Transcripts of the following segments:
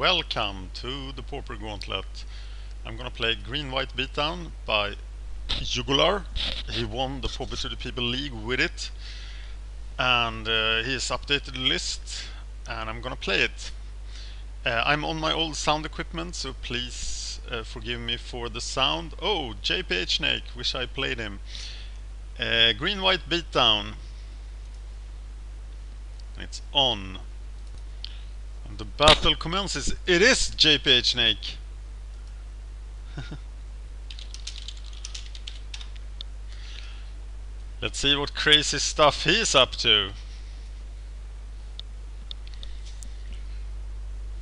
Welcome to the Pauper Gauntlet. I'm gonna play Green-White Beatdown by Yugular. He won the Pauper to the People League with it, and he's updated the list, and I'm gonna play it. I'm on my old sound equipment, so please forgive me for the sound. Oh, jphsnake, wish I played him. Green-White Beatdown. It's on. And the battle commences. It is jphsnake. Let's see what crazy stuff he's up to.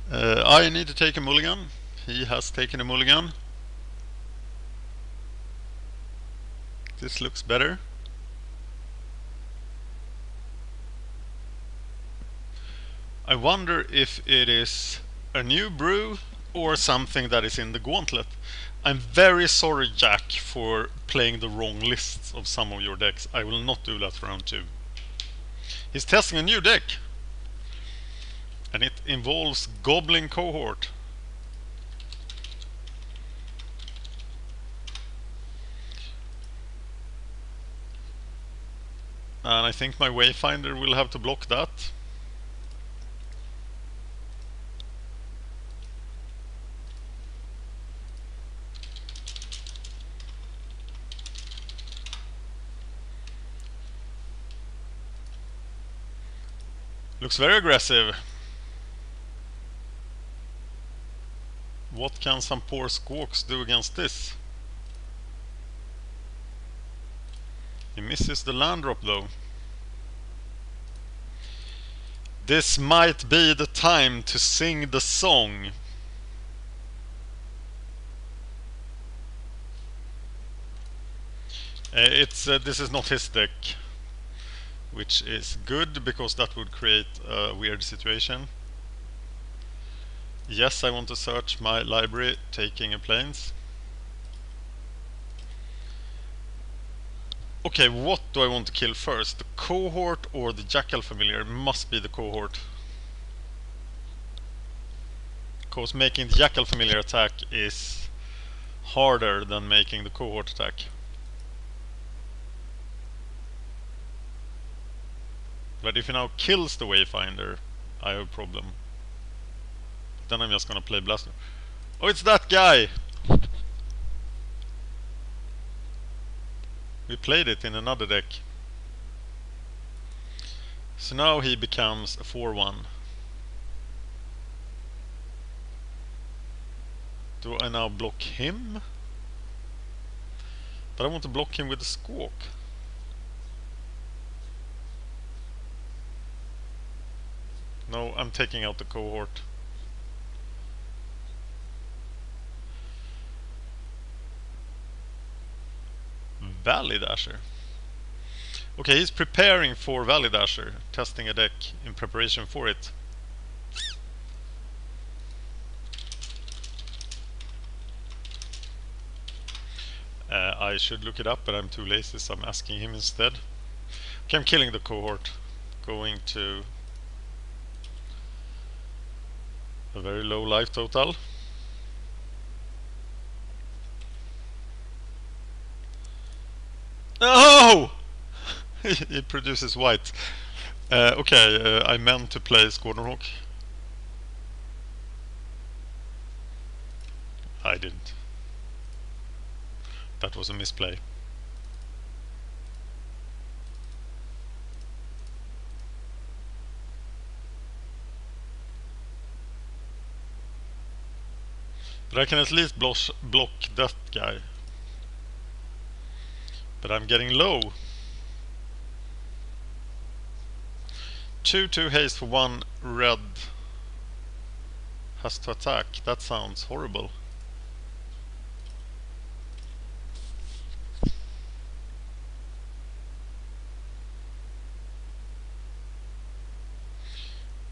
I need to take a mulligan. He has taken a mulligan. This looks better. I wonder if it is a new brew or something that is in the gauntlet. I'm very sorry, Jack, for playing the wrong lists of some of your decks. I will not do that for round 2. He's testing a new deck, and it involves Goblin Cohort. And I think my Wayfinder will have to block that. Looks very aggressive. What can some poor squawks do against this? He misses the land drop though. This might be the time to sing the song. This is not his deck, which is good because that would create a weird situation. Yes, I want to search my library, taking a plains. Okay, what do I want to kill first? The cohort or the jackal familiar? Must be the cohort. Because making the jackal familiar attack is harder than making the cohort attack. But if he now kills the Wayfinder, I have a problem. Then I'm just gonna play Blaster. Oh, it's that guy! We played it in another deck. So now he becomes a 4-1. Do I now block him? But I want to block him with a squawk. No, I'm taking out the cohort. Valley Dasher. Okay, he's preparing for Valley Dasher, testing a deck in preparation for it. I should look it up, but I'm too lazy, so I'm asking him instead. Okay, I'm killing the cohort. Going to a very low life total. Oh! He produces white. Okay, I meant to play Scornhawk. I didn't. That was a misplay. But I can at least block that guy. But I'm getting low. 2/2 haste for 1 red has to attack. That sounds horrible.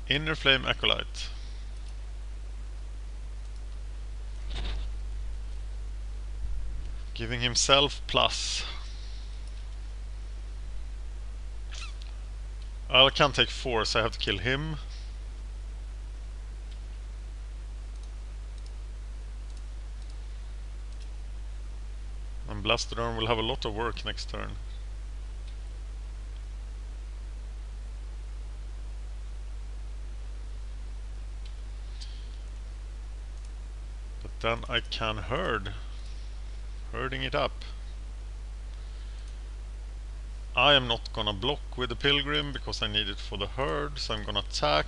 Inner Flame Acolyte. Giving himself plus. I can't take 4, so I have to kill him. And Blastoderm will have a lot of work next turn. But then I can herding it up. I am not gonna block with the Pilgrim because I need it for the herd, so I'm gonna attack.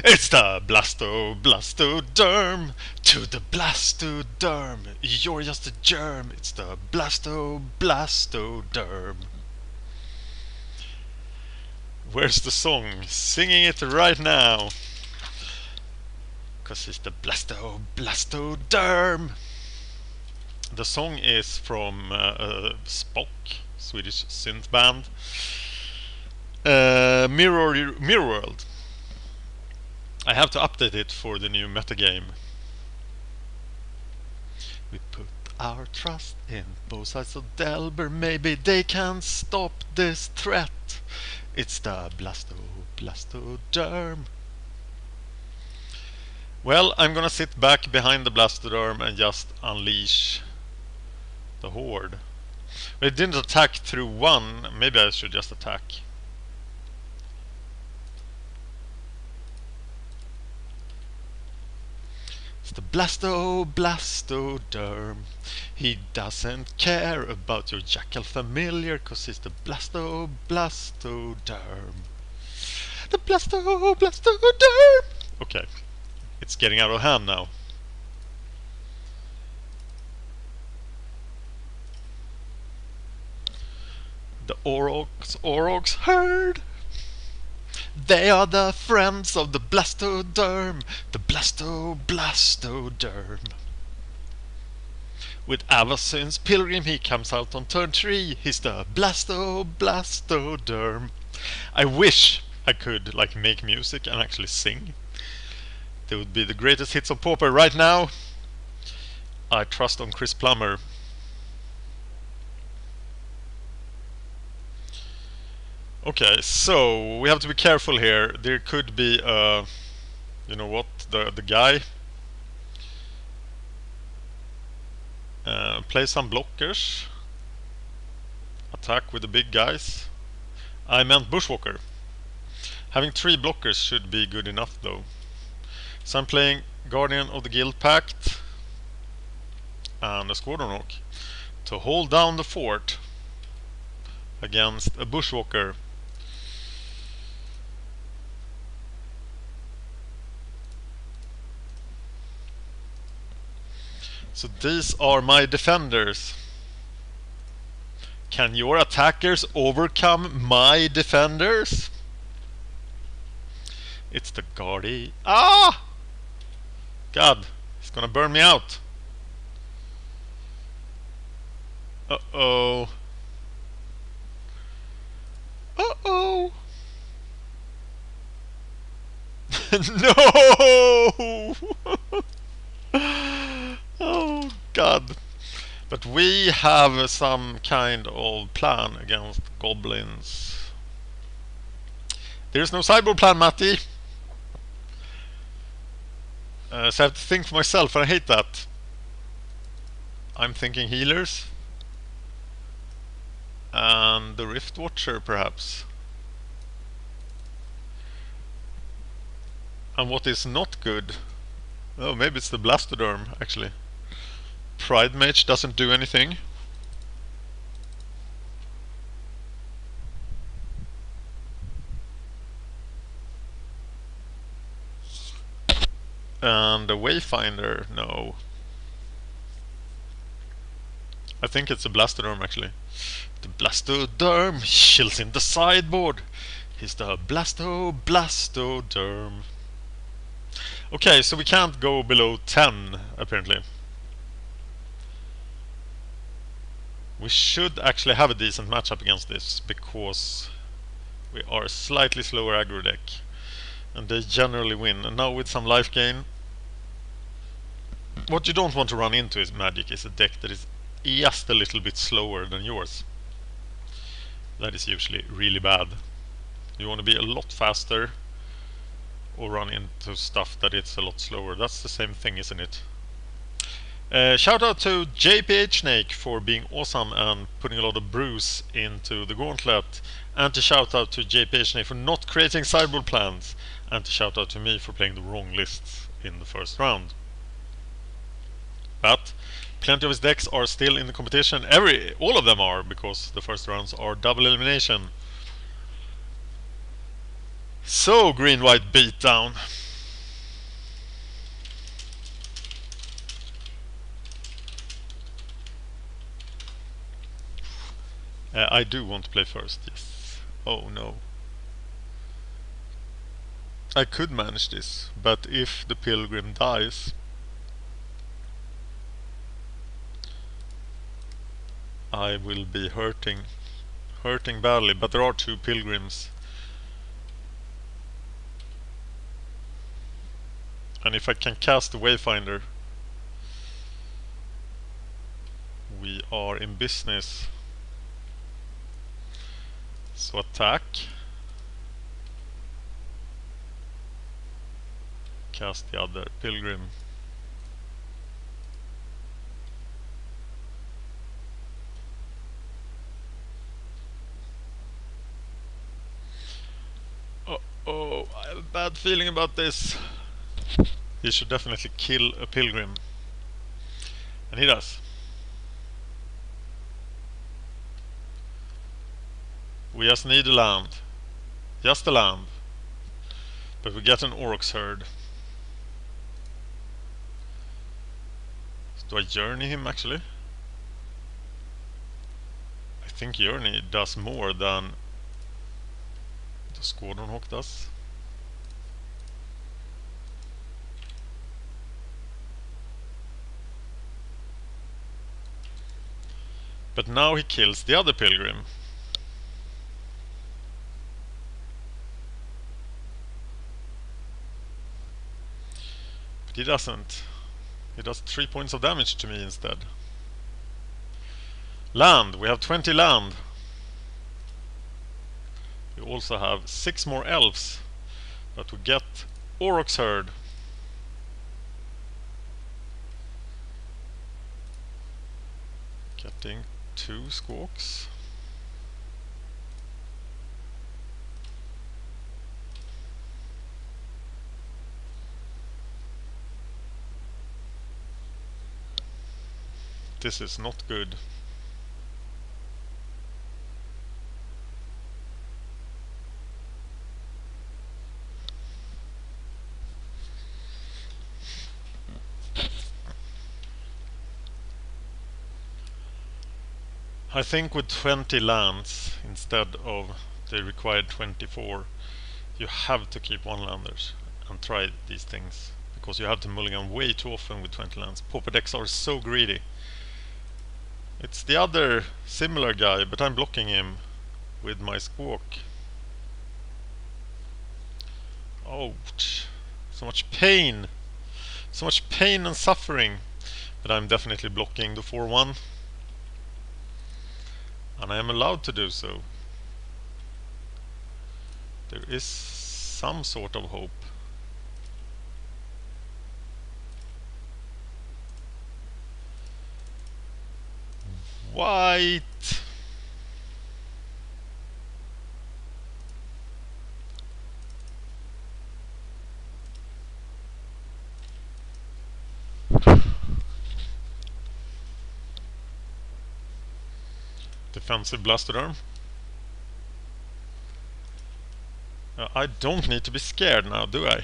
It's the Blastoderm! To the Blastoderm! You're just a germ! It's the Blastoderm! Where's the song? Singing it right now! Cause it's the Blastoderm! The song is from Spock, Swedish synth band. Mirror World. I have to update it for the new metagame. We put our trust in both sides of Delver. Maybe they can stop this threat. It's the Blastoderm. Well, I'm gonna sit back behind the Blastoderm and just unleash the horde. It didn't attack through one. Maybe I should just attack. It's the Blastoderm. He doesn't care about your jackal familiar, cause he's the Blastoderm. The Blastoderm. Okay, it's getting out of hand now. The Aurochs herd. They are the friends of the Blastoderm. The Blastoderm. With Avacin's Pilgrim he comes out on turn 3. He's the Blastoderm. I wish I could like make music and actually sing. They would be the greatest hits of Pauper right now. I trust on Chris Plummer. Okay, so we have to be careful here. There could be you know what, the guy play some blockers, attack with the big guys. I meant Bushwalker. Having 3 blockers should be good enough though. So I'm playing Guardian of the Guild Pact and a Squadron to hold down the fort against a Bushwalker. So these are my defenders. Can your attackers overcome my defenders? It's the Guardian. Ah! God, he's gonna burn me out. Uh-oh. Uh-oh. No! Oh God. But we have some kind of plan against goblins. There's no sideboard plan, Matty. So I have to think for myself, and I hate that. I'm thinking healers. And the Rift Watcher, perhaps. And what is not good? Oh, maybe it's the Blastoderm, actually. Pride Mage doesn't do anything. And the Wayfinder, no. I think it's a Blastoderm, actually. The Blastoderm chills in the sideboard. He's the Blastoderm. Okay, so we can't go below 10, apparently. We should actually have a decent matchup against this, because we are a slightly slower aggro deck. And they generally win. And now with some life gain, what you don't want to run into is Magic is a deck that is just a little bit slower than yours. That is usually really bad. You want to be a lot faster or run into stuff that it's a lot slower. That's the same thing, isn't it? Shout out to jphsnake for being awesome and putting a lot of brews into the gauntlet, and to shout out to jphsnake for not creating sideboard plans, and to shout out to me for playing the wrong lists in the first round. But plenty of his decks are still in the competition. All of them are, because the first rounds are double elimination. So, green-white beatdown. I do want to play first, yes. Oh no. I could manage this, but if the pilgrim dies, I will be hurting badly. But there are 2 pilgrims, and if I can cast the Wayfinder, we are in business. So attack, cast the other pilgrim. Oh, I have a bad feeling about this. He should definitely kill a pilgrim, and he does. We just need a land. Just a land. But we get an Orc's herd. Do I journey him actually? I think journey does more than the Squadron Hawk does. But now he kills the other pilgrim. But he doesn't. He does 3 points of damage to me instead. Land. We have 20 land. We also have 6 more elves. But we get Orc's herd. Getting 2 squawks. This is not good. I think with 20 lands instead of the required 24, you have to keep 1-landers and try these things, because you have to mulligan way too often with 20 lands. Pauper decks are so greedy. It's the other similar guy, but I'm blocking him with my squawk. Ouch. So much pain. So much pain and suffering. But I'm definitely blocking the 4-1. And I am allowed to do so. There is some sort of hope. White. Defensive Blastoderm. I don't need to be scared now, do I?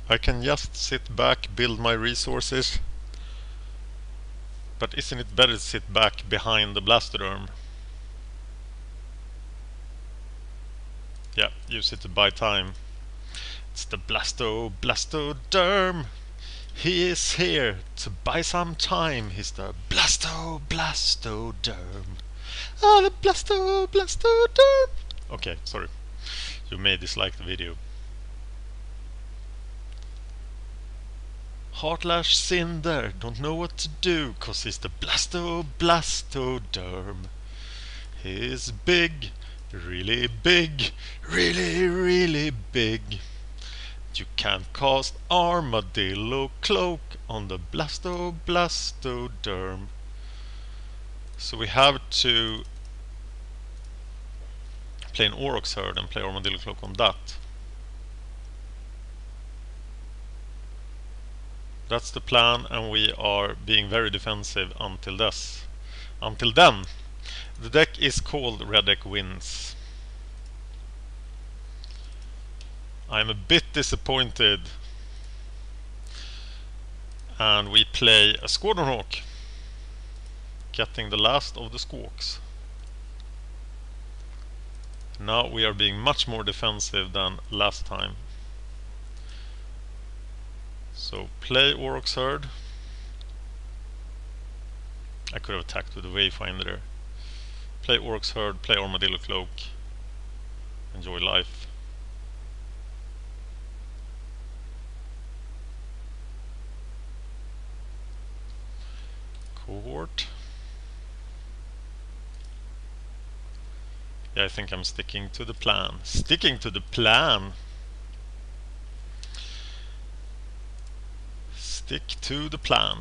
I can just sit back, build my resources. But isn't it better to sit back behind the Blastoderm? Yeah, use it to buy time. It's the Blastoderm. He is here to buy some time. He's the Blastoderm. Ah, the Blastoderm. Okay, sorry. You may dislike the video. Heartlash Cinder, don't know what to do, 'cause he's the Blastoderm. He's big, really big, really big. You can't cast Armadillo Cloak on the Blastoderm. So we have to play an Aurochs Herd and play Armadillo Cloak on that. That's the plan, and we are being very defensive until this. Until then. The deck is called Red Deck Wins. I'm a bit disappointed. And we play a Squadron Hawk, getting the last of the Squawks. Now we are being much more defensive than last time. So play Aurochs Herd. I could have attacked with the Wayfinder. Play Aurochs Herd, play Armadillo Cloak. Enjoy life. Cohort. Yeah, I think I'm sticking to the plan. Sticking to the plan! Stick to the plan.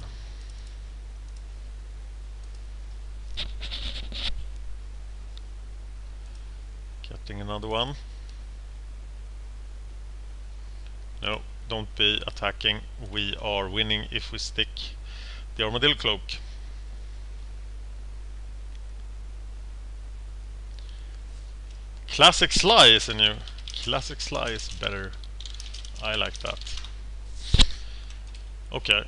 Getting another one. No, don't be attacking. We are winning if we stick the Armadillo Cloak. Classic Sligh is a new. Classic Sligh is better. I like that. Okay.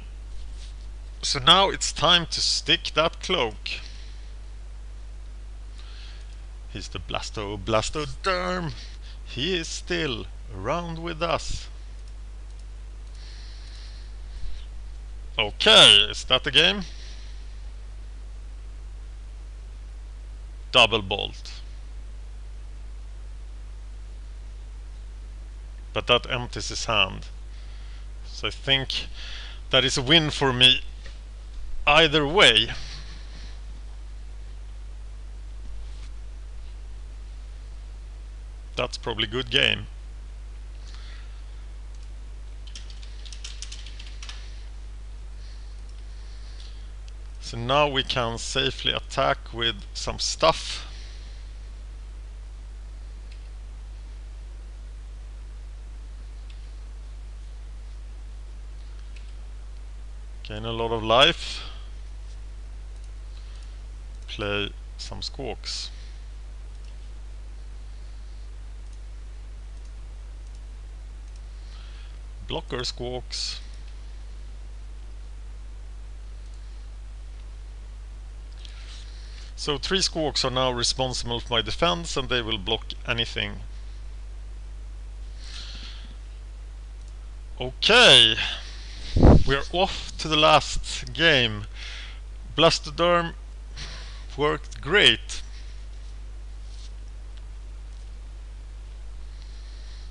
So now it's time to stick that cloak. He's the Blastoderm. He is still around with us. Okay, is that the game? Double bolt. But that empties his hand. So I think that is a win for me either way. That's probably a good game. So now we can safely attack with some stuff. Gain a lot of life. Play some Squawks. Blocker Squawks. So 3 Squawks are now responsible for my defense, and they will block anything. Okay, we're off to the last game. Blastoderm worked great.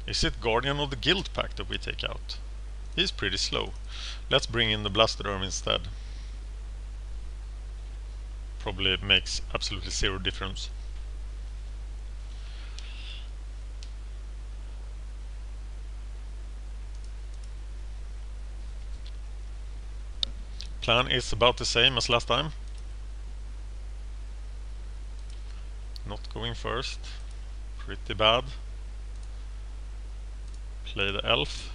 Is it Guardian of the Guild Pack that we take out? He's pretty slow. Let's bring in the Blastoderm instead. Probably makes absolutely zero difference. Plan is about the same as last time. Not going first. Pretty bad. Play the elf.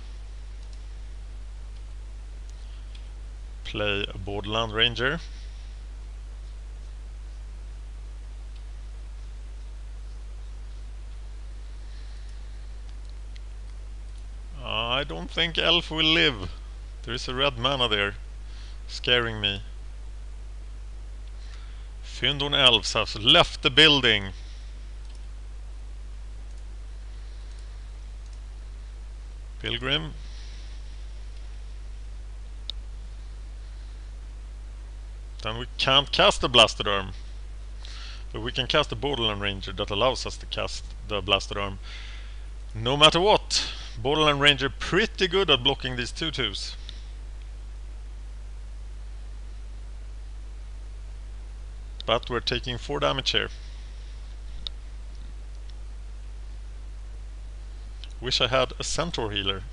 Play a Borderland Ranger. I don't think elf will live. There is a red mana there, scaring me. Fyndorn elves has left the building. Pilgrim. Then we can't cast the Blastoderm. But we can cast a Borderland Ranger that allows us to cast the Blastoderm no matter what. Borderland Ranger pretty good at blocking these 2/2s. But we're taking 4 damage here. Wish I had a Centaur healer.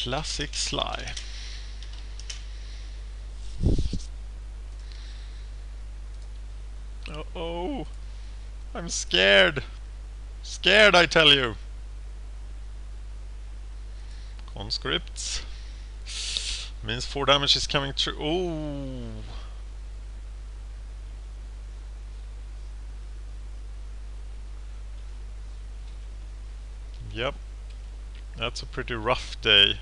Classic Sligh. Uh-oh. I'm scared. Scared, I tell you. Conscripts. Means 4 damage is coming through. Oh. Yep. That's a pretty rough day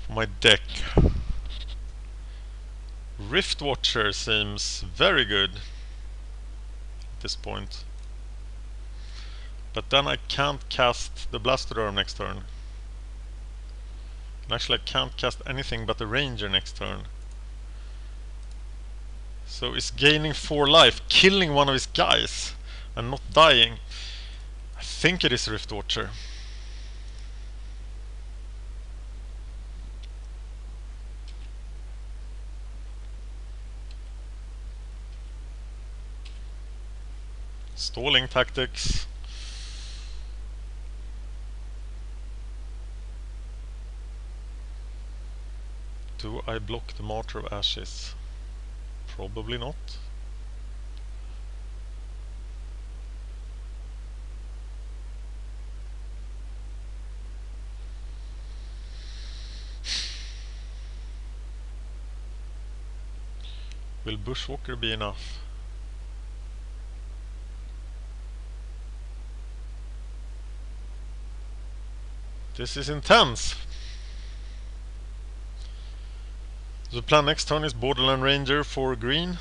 for my deck. Rift Watcher seems very good at this point. But then I can't cast the Blastoderm next turn. And actually I can't cast anything but the Ranger next turn. So he's gaining 4 life, killing one of his guys and not dying. I think it is Rift Watcher. Stalling tactics. Do I block the Martyr of Ashes? Probably not. Will Bushwalker be enough? This is intense. The plan next turn is Borderland Ranger for green.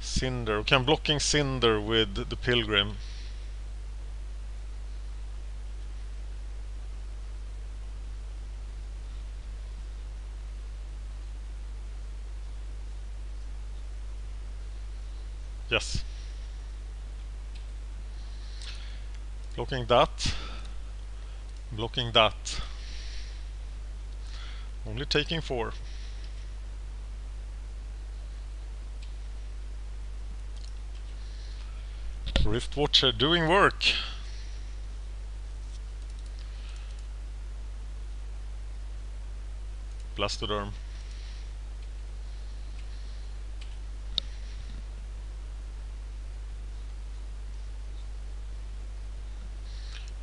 Cinder. Okay, I'm blocking Cinder with the Pilgrim. Yes. Blocking that. Blocking that. Only taking 4. Rift Watcher doing work. Blastoderm.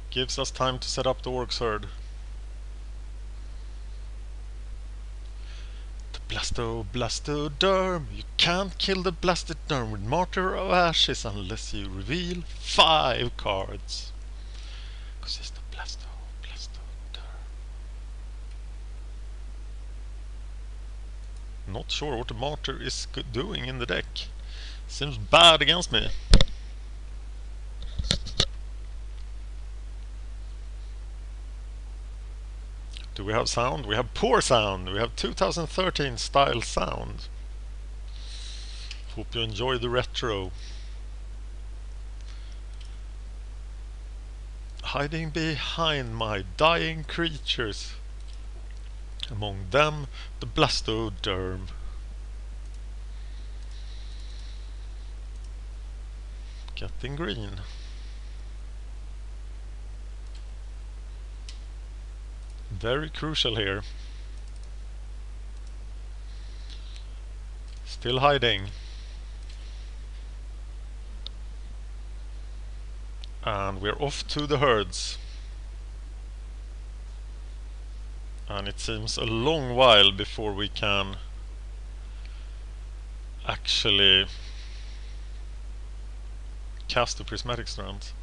Gives us time to set up the Orc's Herd. The Blastoderm. You can't kill the Blastoderm with Martyr of Ashes unless you reveal 5 cards. Because it's the Blastoderm. Not sure what the Martyr is doing in the deck. Seems bad against me. Do we have sound? We have poor sound. We have 2013 style sound. Hope you enjoy the retro. Hiding behind my dying creatures. Among them, the Blastoderm. Getting green. Very crucial here. Still hiding. And we're off to the herds. And it seems a long while before we can actually cast the prismatic strands.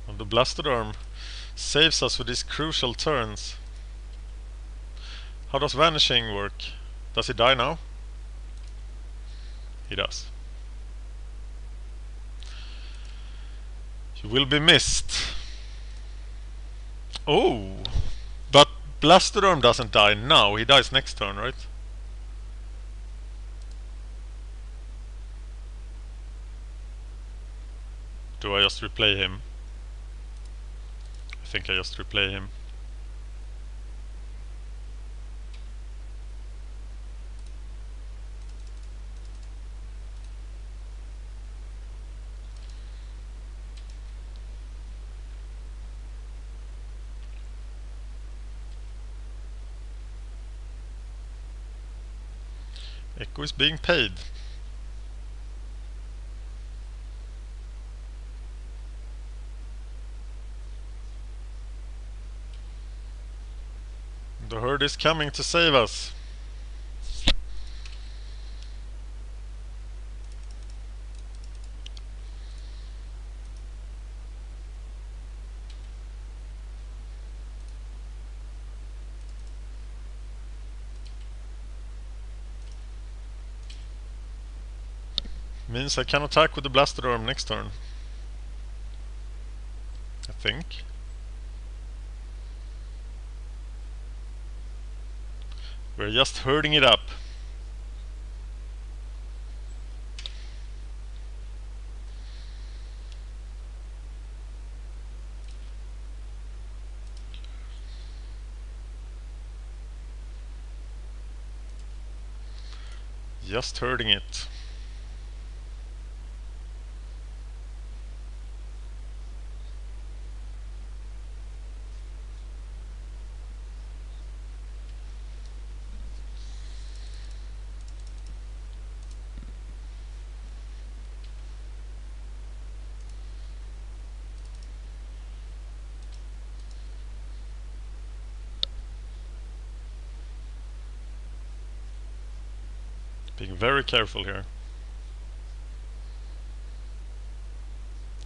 And the Blastoderm saves us with these crucial turns. How does Vanishing work? Does he die now? He does. You will be missed. Oh! But Blastoderm doesn't die now, he dies next turn, right? Do I just replay him? I think I just replay him. Echo is being paid. The herd is coming to save us. Means I can attack with the blasted arm next turn. I think. We're just herding it up. Just herding it. Being very careful here.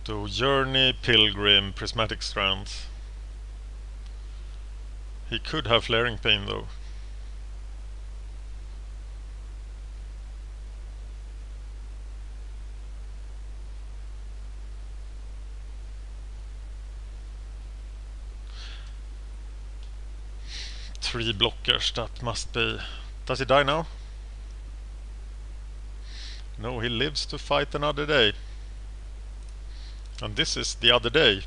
To Journey, Pilgrim, Prismatic Strands. He could have Flaring Pain though. Three blockers, that must be... Does he die now? No, he lives to fight another day. And this is the other day.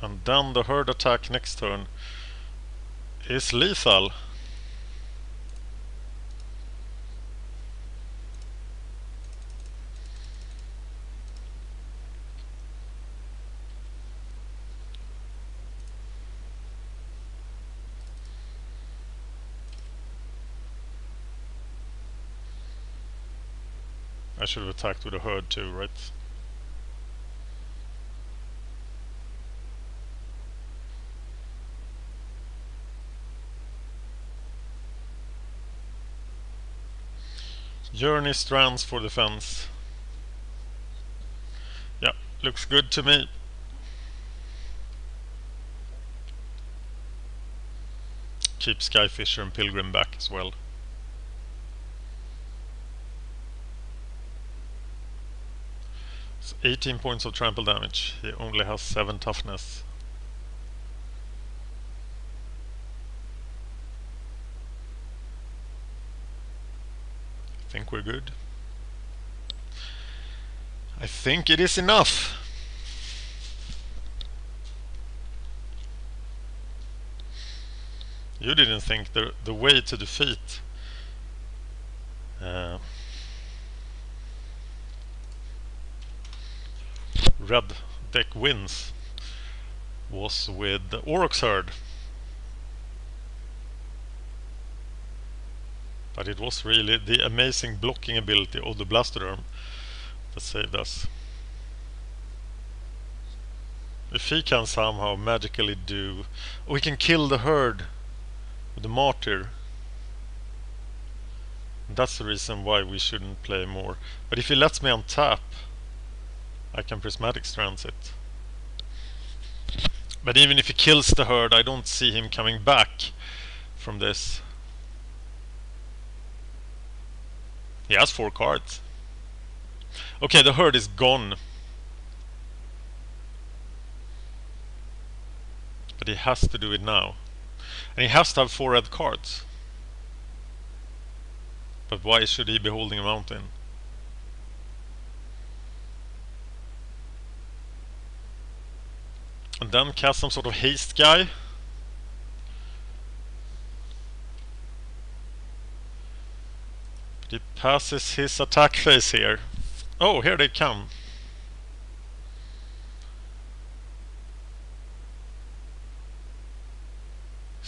And then the herd attack next turn is lethal. I should have attacked with a herd too, right? Journey Strands for defense. Yeah, looks good to me. Keep Skyfisher and Pilgrim back as well. It's 18 points of trample damage. He only has 7 toughness. I think we're good. I think it is enough. You didn't think the way to defeat red deck wins was with the Aurochs Herd, but it was really the amazing blocking ability of the Blaster Arm that saved us. If he can somehow magically do... We can kill the herd with the Martyr. That's the reason why we shouldn't play more. But if he lets me untap, I can Prismatic Strands it. But even if he kills the herd, I don't see him coming back from this. He has 4 cards. Okay, the herd is gone. But he has to do it now. And he has to have 4 red cards. But why should he be holding a mountain? And then cast some sort of haste guy. But he passes his attack phase here. Oh, here they come.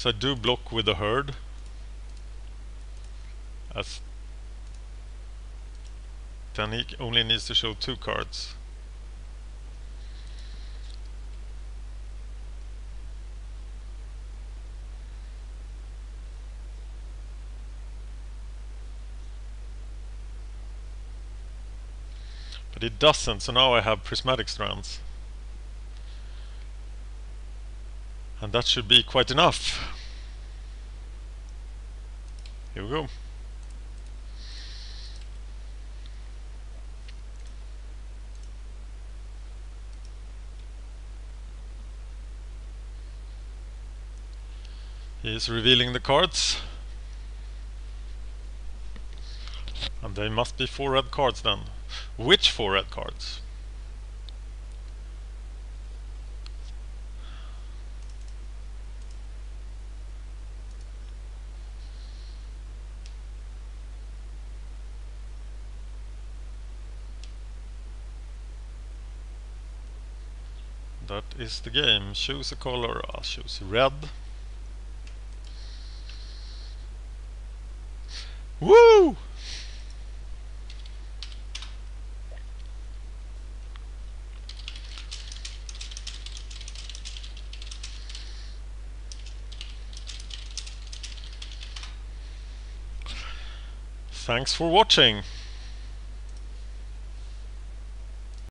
I do block with the herd, as then he only needs to show 2 cards. But it doesn't, so now I have prismatic strands. And that should be quite enough. Here we go. He is revealing the cards. And they must be 4 red cards then. Which 4 red cards? That is the game. Choose a color. I'll choose red. Woo! Thanks for watching.